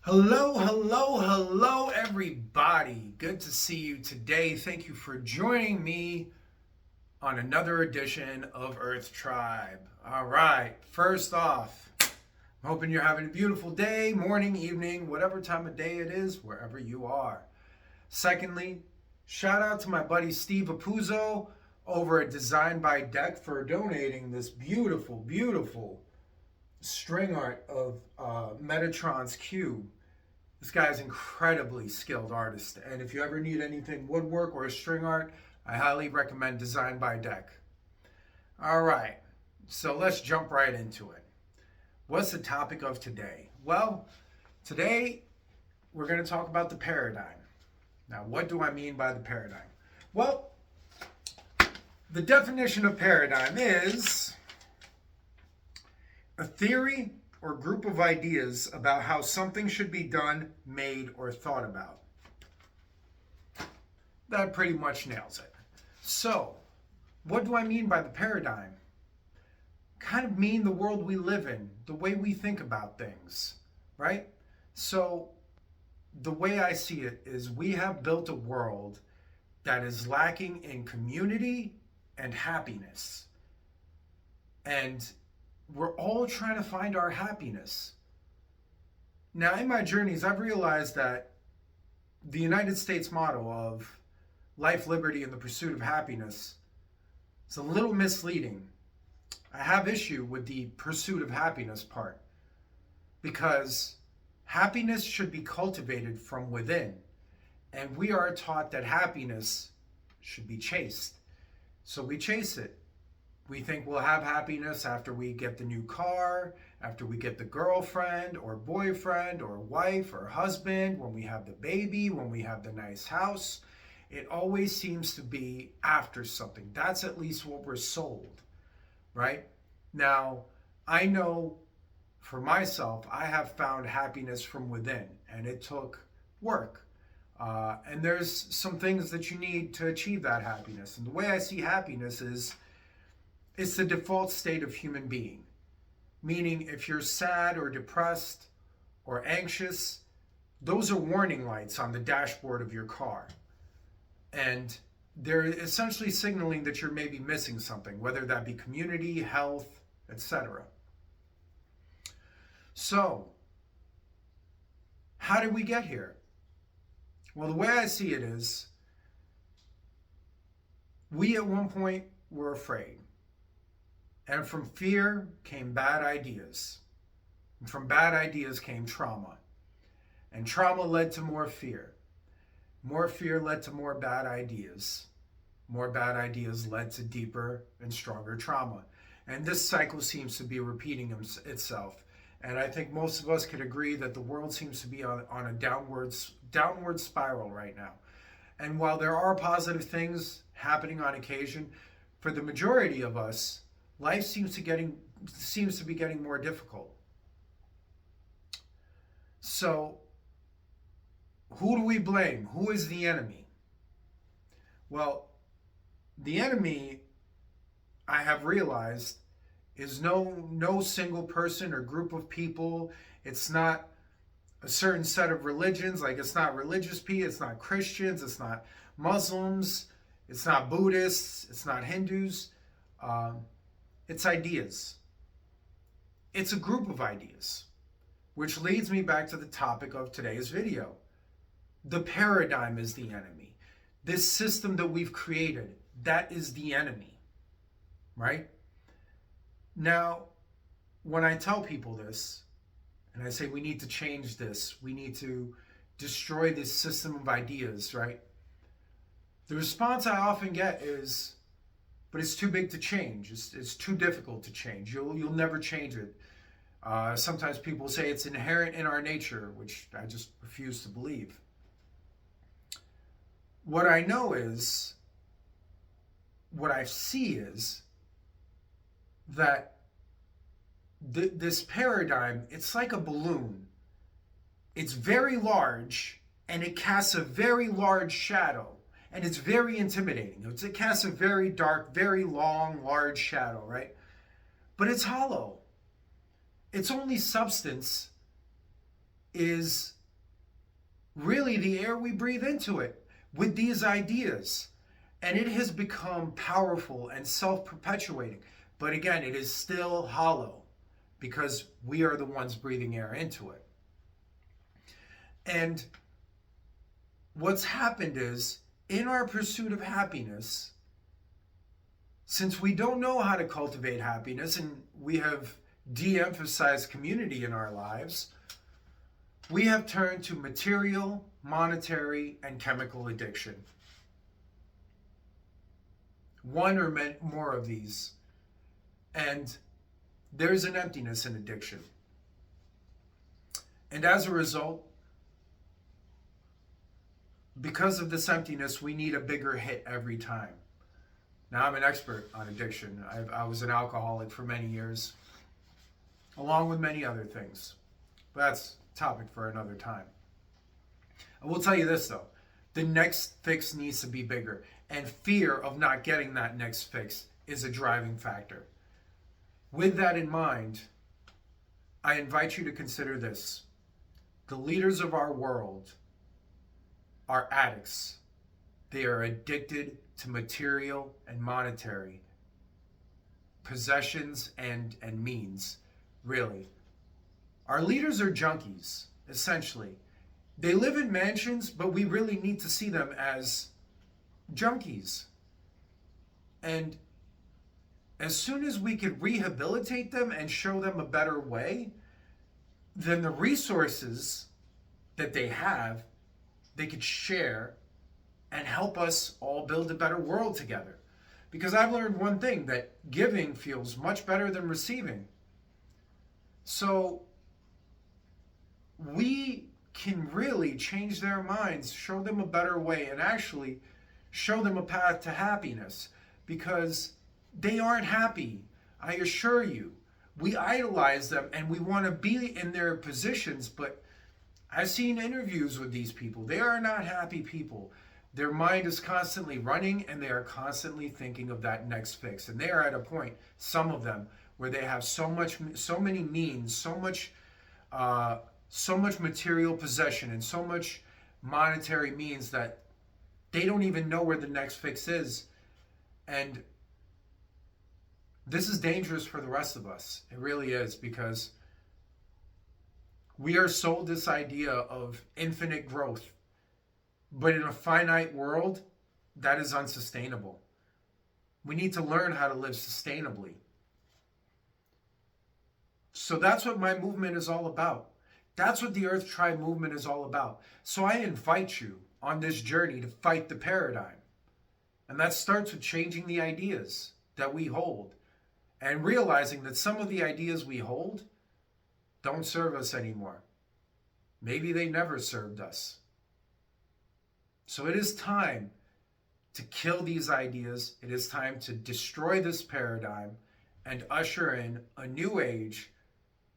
Hello, hello, hello, everybody. Good to see you today. Thank you for joining me on another edition of Earth Tribe. All right, first off, I'm hoping you're having a beautiful day, morning, evening, whatever time of day it is, wherever you are. Secondly, shout out to my buddy Steve Apuzzo over at Design by Deck for donating this beautiful string art of Metatron's Cube. This guy's incredibly skilled artist, and if you ever need anything woodwork or string art, I highly recommend Design by Deck. All right, so let's jump right into it. What's the topic of today? Well, today we're going to talk about the paradigm. Now, what do I mean by the paradigm? Well, the definition of paradigm is a theory or group of ideas about how something should be done, made, or thought about. That pretty much nails it. So, what do I mean by the paradigm? Kind of mean the world we live in, the way we think about things, right? So, the way I see it is we have built a world that is lacking in community and happiness. And we're all trying to find our happiness. Now, in my journeys, I've realized that the United States motto of life, liberty, and the pursuit of happiness is a little misleading. I have issue with the pursuit of happiness part because happiness should be cultivated from within, and we are taught that happiness should be chased. So we chase it. We think we'll have happiness after we get the new car, after we get the girlfriend or boyfriend or wife or husband, when we have the baby, when we have the nice house. It always seems to be after something. That's at least what we're sold, right? Now, I know for myself, I have found happiness from within, and it took work. And there's some things that you need to achieve that happiness. And the way I see happiness is it's the default state of human being. Meaning if you're sad or depressed or anxious, those are warning lights on the dashboard of your car. And they're essentially signaling that you're maybe missing something, whether that be community, health, etc. So, how did we get here? Well, the way I see it is, we at one point were afraid. And from fear came bad ideas. And from bad ideas came trauma. And trauma led to more fear. More fear led to more bad ideas. More bad ideas led to deeper and stronger trauma. And this cycle seems to be repeating itself. And I think most of us could agree that the world seems to be on a downward spiral right now. And while there are positive things happening on occasion, for the majority of us, life seems to be getting more difficult. So, who do we blame? Who is the enemy? Well, the enemy, I have realized, is no single person or group of people. It's not a certain set of religions. Like, it's not religious people, it's not Christians, it's not Muslims, it's not Buddhists, it's not Hindus. It's ideas. It's a group of ideas, which leads me back to the topic of today's video. The paradigm is the enemy. This system that we've created, that is the enemy, right? Now, when I tell people this, and I say we need to change this, we need to destroy this system of ideas, right? The response I often get is, but it's too big to change. It's too difficult to change. You'll never change it. Sometimes people say it's inherent in our nature, which I just refuse to believe. What I know is, what I see is that this paradigm, it's like a balloon. It's very large and it casts a very large shadow. And it's very intimidating. It casts a very dark, very long, large shadow, right? But it's hollow. Its only substance is really the air we breathe into it with these ideas. And it has become powerful and self-perpetuating. But again, it is still hollow because we are the ones breathing air into it. And what's happened is, in our pursuit of happiness, since we don't know how to cultivate happiness and we have de-emphasized community in our lives, we have turned to material, monetary, and chemical addiction. One or more of these. And there's an emptiness in addiction. And as a result, because of this emptiness, we need a bigger hit every time. Now, I'm an expert on addiction. I was an alcoholic for many years, along with many other things. But that's a topic for another time. I will tell you this, though. The next fix needs to be bigger. And fear of not getting that next fix is a driving factor. With that in mind, I invite you to consider this. The leaders of our world are addicts. They are addicted to material and monetary possessions and means, really. Our leaders are junkies, essentially. They live in mansions, but we really need to see them as junkies. And as soon as we can rehabilitate them and show them a better way, then the resources that they have, they could share and help us all build a better world together. Because I've learned one thing, that giving feels much better than receiving. So we can really change their minds, show them a better way, and actually show them a path to happiness, because they aren't happy. I assure you. We idolize them and we want to be in their positions, but I've seen interviews with these people. They are not happy people. Their mind is constantly running and they are constantly thinking of that next fix. And they are at a point, some of them, where they have so many means, so much material possession and so much monetary means that they don't even know where the next fix is. And this is dangerous for the rest of us. It really is, because we are sold this idea of infinite growth. But in a finite world, that is unsustainable. We need to learn how to live sustainably. So that's what my movement is all about. That's what the Earth Tribe movement is all about. So I invite you on this journey to fight the paradigm. And that starts with changing the ideas that we hold and realizing that some of the ideas we hold don't serve us anymore. Maybe they never served us. So it is time to kill these ideas. It is time to destroy this paradigm and usher in a new age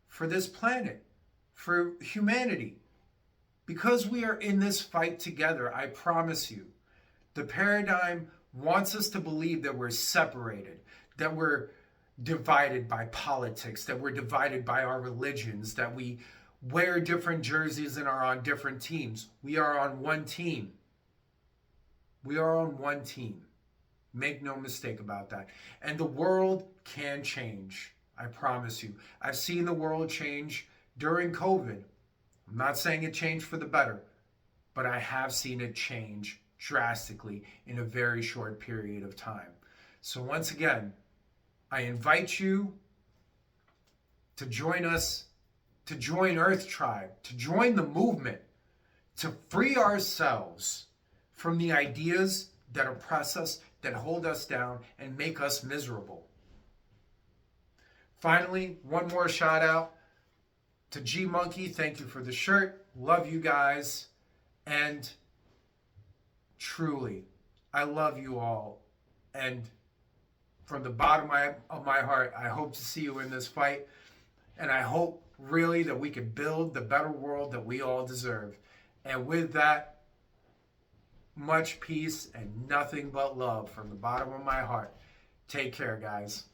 for this planet, for humanity. Because we are in this fight together, I promise you, the paradigm wants us to believe that we're separated, that we're divided by politics, that we're divided by our religions, that we wear different jerseys and are on different teams. We are on one team. We are on one team. Make no mistake about that. And the world can change. I promise you. I've seen the world change during COVID. I'm not saying it changed for the better, but I have seen it change drastically in a very short period of time. So once again, I invite you to join us, to join Earth Tribe, to join the movement, to free ourselves from the ideas that oppress us, that hold us down, and make us miserable. Finally, one more shout out to G Monkey. Thank you for the shirt. Love you guys. And truly, I love you all. And from the bottom of my heart, I hope to see you in this fight. And I hope really that we can build the better world that we all deserve. And with that, much peace and nothing but love from the bottom of my heart. Take care, guys.